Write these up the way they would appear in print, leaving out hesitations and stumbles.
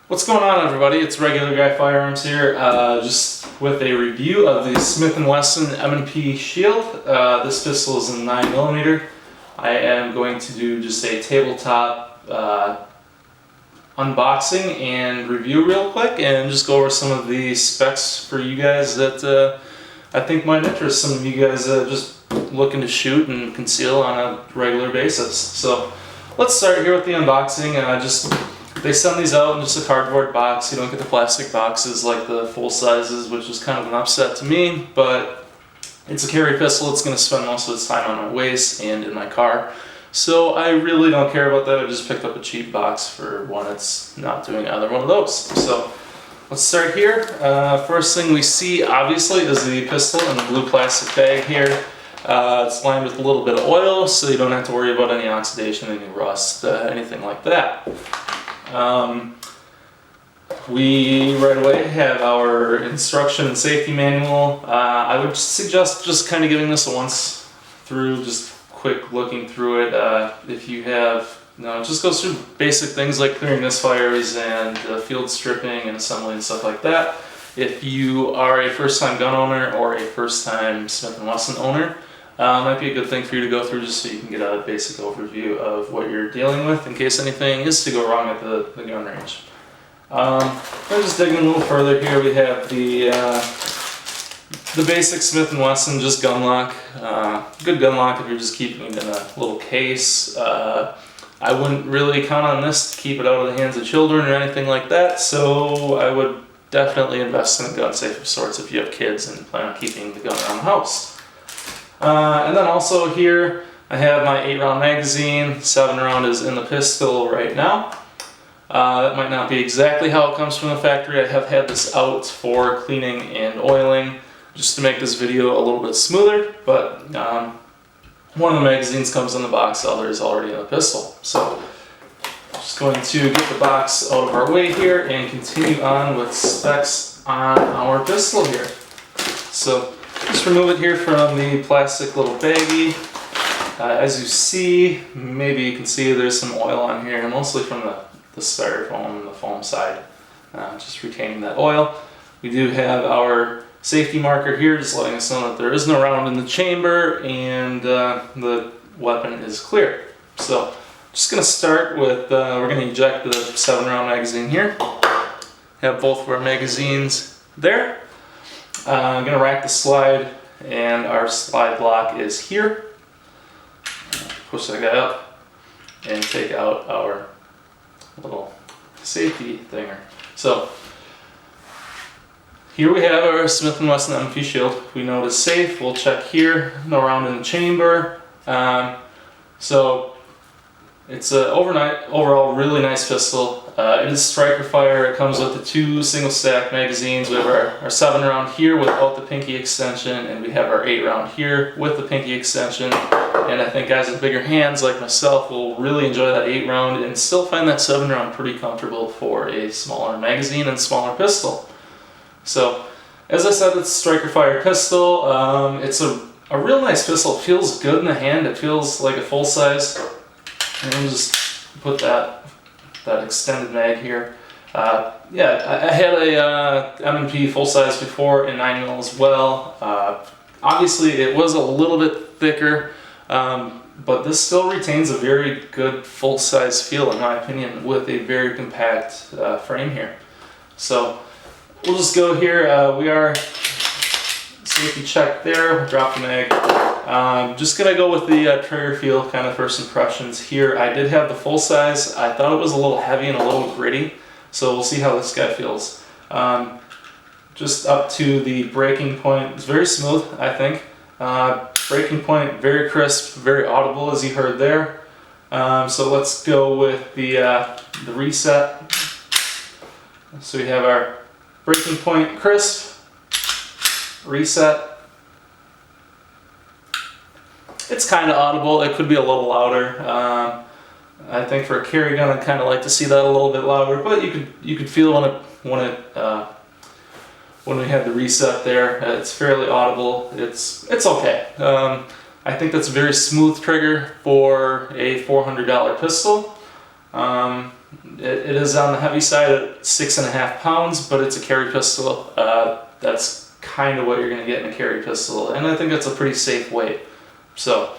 What's going on, everybody? It's Regular Guy Firearms here, just with a review of the Smith & Wesson M&P Shield. This pistol is in 9mm. I am going to do just a tabletop unboxing and review real quick, and just go over some of the specs for you guys that I think might interest some of you guys just looking to shoot and conceal on a regular basis. So let's start here with the unboxing. They send these out in just a cardboard box. You don't get the plastic boxes like the full sizes, which is kind of an upset to me, but it's a carry pistol. It's going to spend most of its time on my waist and in my car. So I really don't care about that. I just picked up a cheap box for one that's not doing either one of those. So let's start here. First thing we see, obviously, is the pistol in the blue plastic bag here. It's lined with a little bit of oil, so you don't have to worry about any oxidation, any rust, anything like that. We right away have our instruction and safety manual. I would suggest just kind of giving this a once through, just quick looking through it. If you have, it just goes through basic things like clearing misfires and field stripping and assembly and stuff like that. If you are a first-time gun owner or a first-time Smith & Wesson owner, might be a good thing for you to go through just so you can get a basic overview of what you're dealing with in case anything is to go wrong at the gun range. I'm just digging a little further here. We have the basic Smith & Wesson, just gun lock. Good gun lock if you're just keeping it in a little case. I wouldn't really count on this to keep it out of the hands of children or anything like that, so I would definitely invest in a gun safe of sorts if you have kids and plan on keeping the gun around the house. And then also here I have my 8-round magazine. 7-round is in the pistol right now. That might not be exactly how it comes from the factory. I have had this out for cleaning and oiling just to make this video a little bit smoother, but one of the magazines comes in the box, the other is already in the pistol. So I'm just going to get the box out of our way here and continue on with specs on our pistol here. So just remove it here from the plastic little baggie. As you see, maybe you can see there's some oil on here, mostly from the styrofoam and the foam side, just retaining that oil. We do have our safety marker here, just letting us know that there is no round in the chamber and the weapon is clear. So just going to start with, we're going to eject the 7-round magazine here. Have both of our magazines there. I'm going to rack the slide, and our slide block is here. Push that guy up and take out our little safety thinger. So here we have our Smith & Wesson M&P Shield. We know it is safe. We'll check here. No round in the chamber. So it's an overall really nice pistol. It is striker fire. It comes with the 2 single stack magazines. We have our 7-round here without the pinky extension, and we have our 8-round here with the pinky extension. And I think guys with bigger hands like myself will really enjoy that 8-round and still find that 7-round pretty comfortable for a smaller magazine and smaller pistol. So as I said, it's a striker fire pistol. It's a real nice pistol. It feels good in the hand. It feels like a full size. And we'll just put that extended mag here. I had a M&P full size before in 9mm as well. Obviously it was a little bit thicker, but this still retains a very good full size feel in my opinion with a very compact frame here. So we'll just go here. We are safety check there. We'll drop the mag. Just gonna go with the trigger feel kind of first impressions here. I did have the full size. I thought it was a little heavy and a little gritty, so we'll see how this guy feels. Just up to the breaking point, it's very smooth, I think. Breaking point, very crisp, very audible as you heard there. So let's go with the reset. So we have our breaking point crisp, reset. It's kind of audible. It could be a little louder. I think for a carry gun, I'd kind of like to see that a little bit louder. But you could feel when we have the reset there. It's fairly audible. It's okay. I think that's a very smooth trigger for a $400 pistol. It is on the heavy side at 6.5 pounds, but it's a carry pistol. That's kind of what you're going to get in a carry pistol, and I think that's a pretty safe weight. So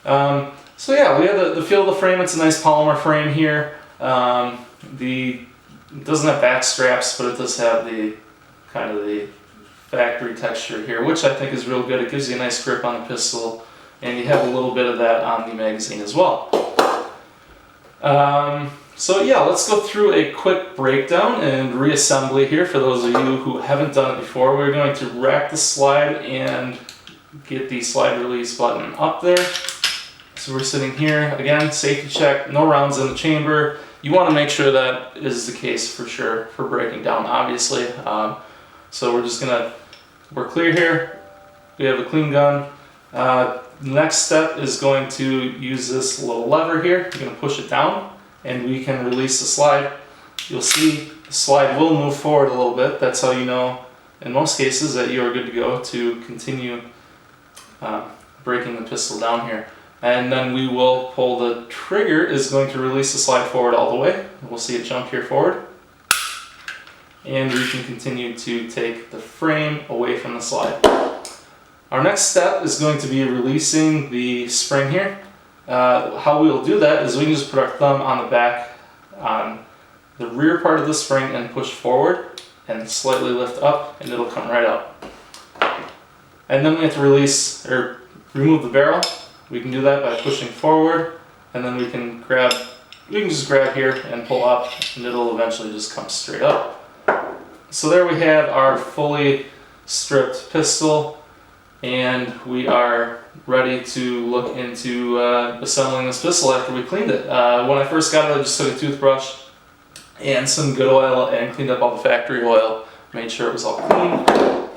yeah, we have the feel of the frame. It's a nice polymer frame here. It doesn't have back straps, but it does have the kind of the factory texture here, which I think is real good. It gives you a nice grip on the pistol, and you have a little bit of that on the magazine as well. So yeah, let's go through a quick breakdown and reassembly here for those of you who haven't done it before. We're going to rack the slide and get the slide release button up there. So we're sitting here, again, safety check, no rounds in the chamber. You want to make sure that is the case for sure for breaking down, obviously. So we're clear here. We have a clean gun. Next step is going to use this little lever here. You're going to push it down and we can release the slide. You'll see the slide will move forward a little bit. That's how you know, in most cases, that you are good to go to continue breaking the pistol down here. And then we will pull the trigger, is going to release the slide forward all the way. We'll see it jump here forward. And we can continue to take the frame away from the slide. Our next step is going to be releasing the spring here. How we will do that is we can just put our thumb on the back, on the rear part of the spring, and push forward and slightly lift up, and it'll come right up. And then we have to release or remove the barrel. We can do that by pushing forward, and then we can just grab here and pull up, and it'll eventually just come straight up. So there we have our fully stripped pistol, and we are ready to look into assembling this pistol after we cleaned it. When I first got it, I just took a toothbrush and some good oil and cleaned up all the factory oil, made sure it was all clean,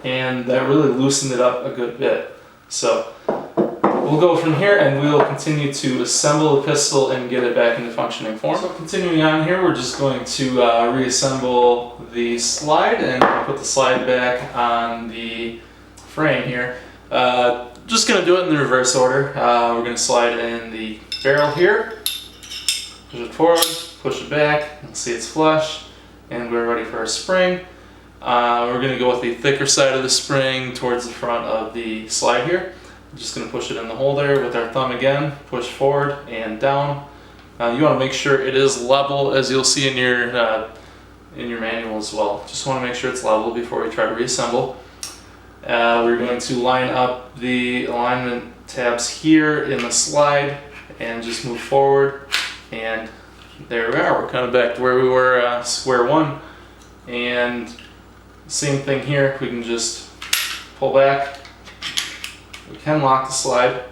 and that really loosened it up a good bit. So we'll go from here and we'll continue to assemble the pistol and get it back into functioning form. So continuing on here, we're just going to reassemble the slide and put the slide back on the frame here. Just going to do it in the reverse order. We're going to slide in the barrel here, push it forward, push it back, you'll see it's flush, and we're ready for our spring. We're going to go with the thicker side of the spring towards the front of the slide here. I'm just going to push it in the hole there with our thumb again, push forward and down. You want to make sure it is level, as you'll see in your manual as well. Just want to make sure it's level before we try to reassemble. We're going to line up the alignment tabs here in the slide and just move forward, and there we are. We're kind of back to where we were square one, and same thing here. We can just pull back. We can lock the slide.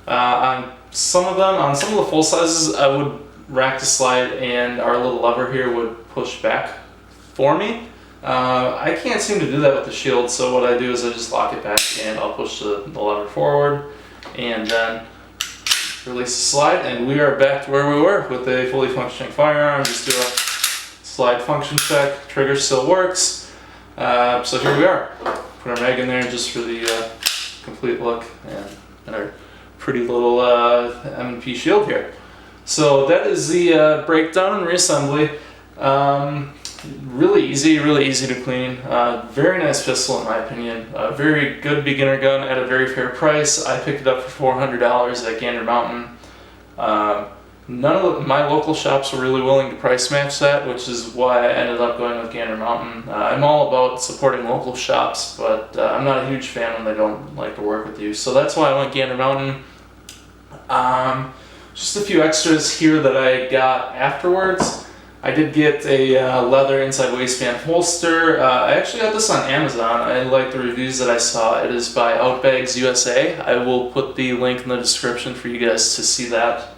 On some of the full sizes, I would rack the slide and our little lever here would push back for me. I can't seem to do that with the Shield, so what I do is I just lock it back and I'll push the lever forward and then release the slide, and we are back to where we were with a fully functioning firearm. Just do a slide function check, trigger still works. So here we are. Put our mag in there just for the complete look and our pretty little M&P Shield here. So that is the breakdown and reassembly. Really easy to clean. Very nice pistol in my opinion. A very good beginner gun at a very fair price. I picked it up for $400 at Gander Mountain. None of my local shops were really willing to price match that, which is why I ended up going with Gander Mountain. I'm all about supporting local shops, but I'm not a huge fan when they don't like to work with you. So that's why I went Gander Mountain. Just a few extras here that I got afterwards. I did get a leather inside waistband holster. I actually got this on Amazon. I like the reviews that I saw. It is by Outbags USA. I will put the link in the description for you guys to see that.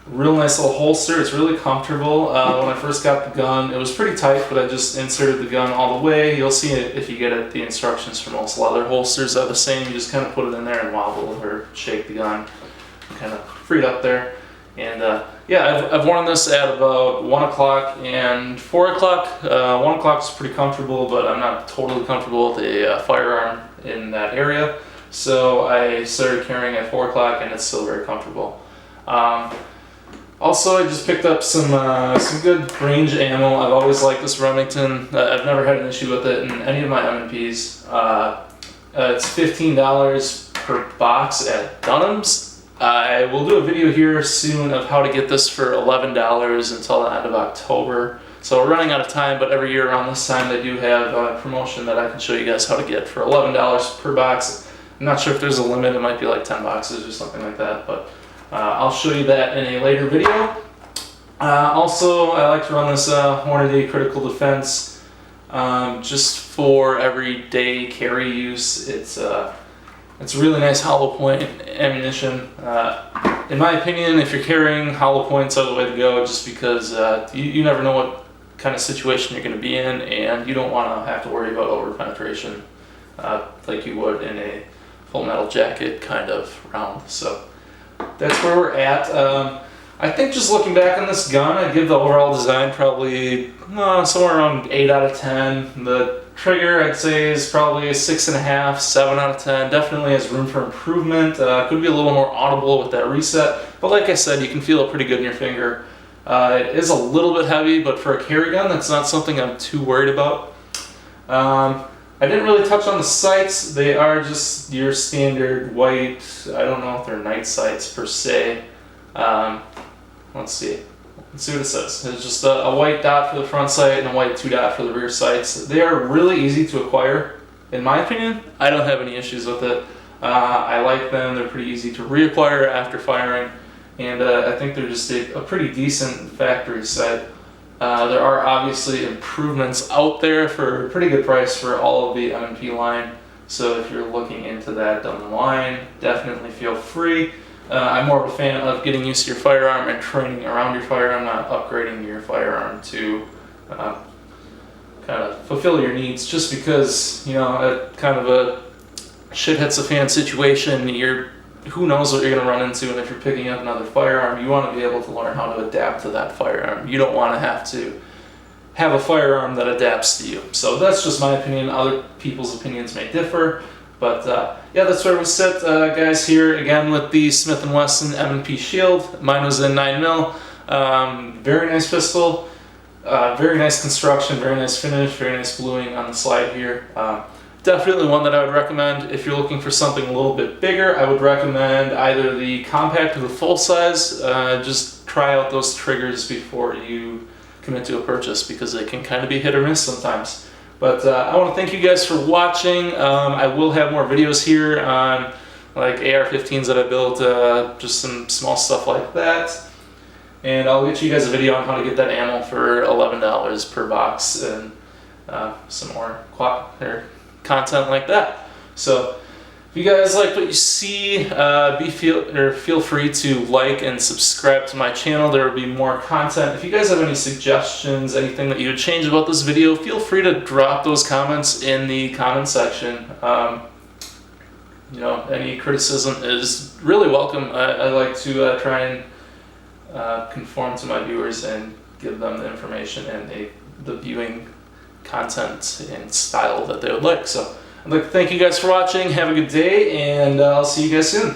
Real nice little holster. It's really comfortable. When I first got the gun, it was pretty tight, but I just inserted the gun all the way. You'll see it if you get it. The instructions for most leather holsters are the same. You just kind of put it in there and wobble or shake the gun. Kind of free it up there. And yeah, I've worn this at about 1 o'clock and 4 o'clock. 1 o'clock is pretty comfortable, but I'm not totally comfortable with a firearm in that area. So I started carrying at 4 o'clock, and it's still very comfortable. Also, I just picked up some good range ammo. I've always liked this Remington. I've never had an issue with it in any of my M&Ps. It's $15 per box at Dunham's. I will do a video here soon of how to get this for $11 until the end of October. So we're running out of time, but every year around this time they do have a promotion that I can show you guys how to get for $11 per box. I'm not sure if there's a limit. It might be like 10 boxes or something like that, but I'll show you that in a later video. Also, I like to run this Hornady Critical Defense just for everyday carry use. It's a really nice hollow point ammunition. In my opinion, if you're carrying hollow points are the way to go, just because you never know what kind of situation you're going to be in, and you don't want to have to worry about over penetration like you would in a full metal jacket kind of round. So that's where we're at. I think just looking back on this gun, I'd give the overall design probably somewhere around 8 out of 10. The trigger, I'd say, is probably a 6.5, 7 out of 10. Definitely has room for improvement. Could be a little more audible with that reset, but like I said, you can feel it pretty good in your finger. It is a little bit heavy, but for a carry gun, that's not something I'm too worried about. I didn't really touch on the sights. They are just your standard white, I don't know if they're night sights per se. Let's see what it says. It's just a white dot for the front sight and a white 2 dot for the rear sights. They are really easy to acquire. In my opinion, I don't have any issues with it. I like them. They're pretty easy to reacquire after firing, and I think they're just a pretty decent factory sight. There are obviously improvements out there for a pretty good price for all of the M&P line, so if you're looking into that down the line, definitely feel free. I'm more of a fan of getting used to your firearm and training around your firearm, not upgrading your firearm to kind of fulfill your needs, just because, you know, at kind of a shit hits the fan situation, who knows what you're going to run into, and if you're picking up another firearm, you want to be able to learn how to adapt to that firearm. You don't want to have a firearm that adapts to you. So that's just my opinion. Other people's opinions may differ, but yeah, that's where we sit, guys, here again with the Smith & Wesson M&P Shield. Mine was in 9mm. Very nice pistol, very nice construction, very nice finish, very nice bluing on the slide here. Definitely one that I would recommend. If you're looking for something a little bit bigger, I would recommend either the compact or the full size. Just try out those triggers before you commit to a purchase, because they can kind of be hit or miss sometimes. But I want to thank you guys for watching. I will have more videos here on like AR-15s that I built, just some small stuff like that. And I'll get you guys a video on how to get that ammo for $11 per box, and some more content like that. So if you guys like what you see, feel free to like and subscribe to my channel. There will be more content. If you guys have any suggestions, anything that you would change about this video, feel free to drop those comments in the comment section. You know, any criticism is really welcome. I like to try and conform to my viewers and give them the information and the viewing content and style that they would like. So I'd like to thank you guys for watching. Have a good day, and I'll see you guys soon.